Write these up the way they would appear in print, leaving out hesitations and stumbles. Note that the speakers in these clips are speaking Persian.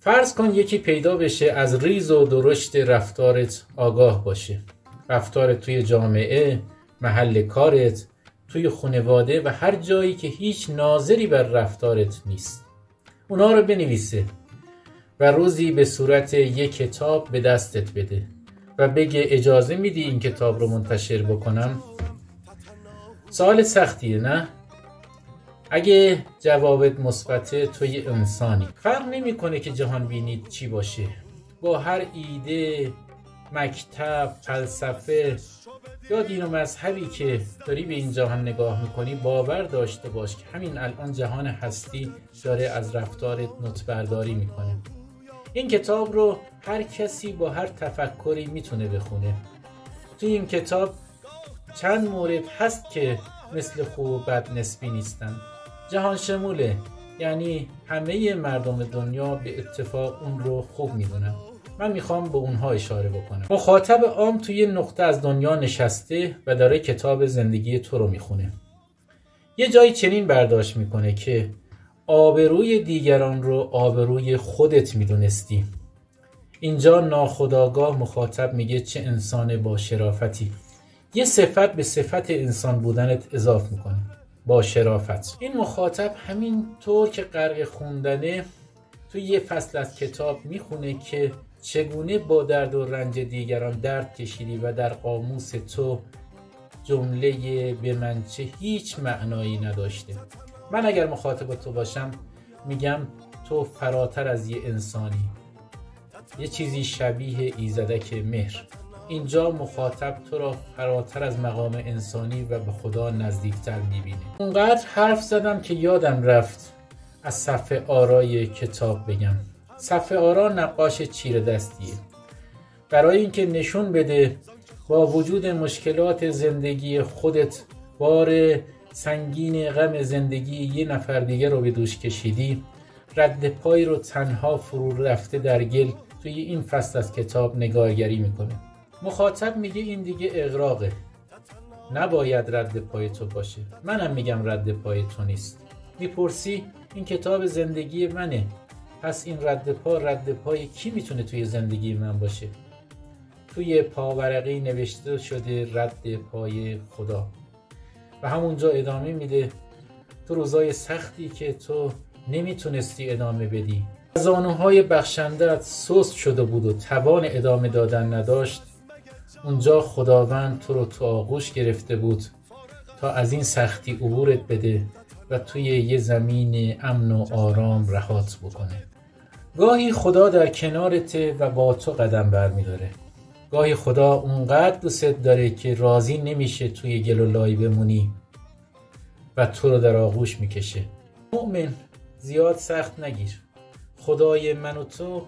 فرض کن یکی پیدا بشه از ریز و درشت رفتارت آگاه باشه. رفتارت توی جامعه، محل کارت، توی خانواده و هر جایی که هیچ ناظری بر رفتارت نیست. اونا رو بنویسه و روزی به صورت یک کتاب به دستت بده و بگه اجازه میدی این کتاب رو منتشر بکنم؟ سوال سختیه نه؟ اگه جوابت مثبته توی انسانی. فرق نمیکنه که جهان بینید چی باشه. با هر ایده، مکتب، فلسفه یا دین و مذهبی که داری به این جهان نگاه میکنی باور داشته باش که همین الان جهان هستی داره از رفتارت نوت‌برداری میکنه. این کتاب رو هر کسی با هر تفکری میتونه بخونه. توی این کتاب چند مورد هست که مثل خوب و بد نسبی نیستن. جهان شموله، یعنی همه مردم دنیا به اتفاق اون رو خوب میدونن. من میخوام به اونها اشاره بکنم. مخاطب عام توی نقطه از دنیا نشسته و داره کتاب زندگی تو رو میخونه. یه جایی چنین برداشت میکنه که آبروی دیگران رو آبروی خودت میدونستی. اینجا ناخودآگاه مخاطب میگه چه انسان با شرافتی. یه صفت به صفت انسان بودنت اضافه میکنه. با شرافت. این مخاطب همین طور که غرق خوندنه توی یه فصل از کتاب میخونه که چگونه با درد و رنج دیگران درد کشیدی و در قاموس تو جمله به من چه هیچ معنایی نداشته. من اگر مخاطب تو باشم میگم تو فراتر از یه انسانی، یه چیزی شبیه ایزدک مهر. اینجا مخاطب تو را فراتر از مقام انسانی و به خدا نزدیکتر میبینه. اونقدر حرف زدم که یادم رفت از صفحه آرای کتاب بگم. صفحه آرا نقاش چیره دستیه. برای اینکه نشون بده با وجود مشکلات زندگی خودت بار سنگین غم زندگی یه نفر دیگه رو به دوش کشیدی، رد پای رو تنها فرو رفته در گل توی این فصل از کتاب نگارگری میکنه. مخاطب میگه این دیگه اغراقه، نباید رد پای تو باشه. منم میگم رد پای تو نیست. میپرسی این کتاب زندگی منه، پس این رد پای کی میتونه توی زندگی من باشه؟ توی پاورقی نوشته شده رد پای خدا. و همونجا ادامه میده تو روزای سختی که تو نمیتونستی ادامه بدی، زانوهای بخشنده‌ات سست شده بود و توان ادامه دادن نداشت، اونجا خداوند تو رو تو آغوش گرفته بود تا از این سختی عبورت بده و توی یه زمین امن و آرام رهات بکنه. گاهی خدا در کنارته و با تو قدم برمیداره. گاهی خدا اونقدر دوست داره که راضی نمیشه توی گل و لای بمونی و تو رو در آغوش میکشه. مؤمن زیاد سخت نگیر. خدای من و تو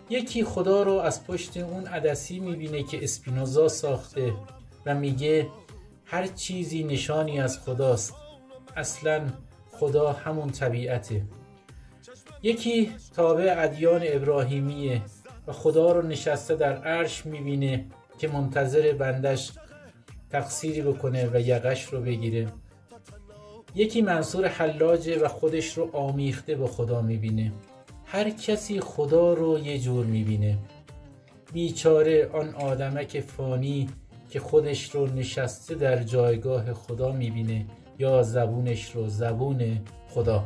یکی خدا رو از پشت اون عدسی میبینه که اسپینوزا ساخته و میگه هر چیزی نشانی از خداست، اصلا خدا همون طبیعته. یکی تابع ادیان ابراهیمیه و خدا رو نشسته در عرش میبینه که منتظر بندش تقصیری بکنه و یقش رو بگیره. یکی منصور حلاجه و خودش رو آمیخته به خدا میبینه. هر کسی خدا رو یه جور میبینه. بیچاره آن آدمک فانی که خودش رو نشسته در جایگاه خدا میبینه یا زبونش رو زبون خدا.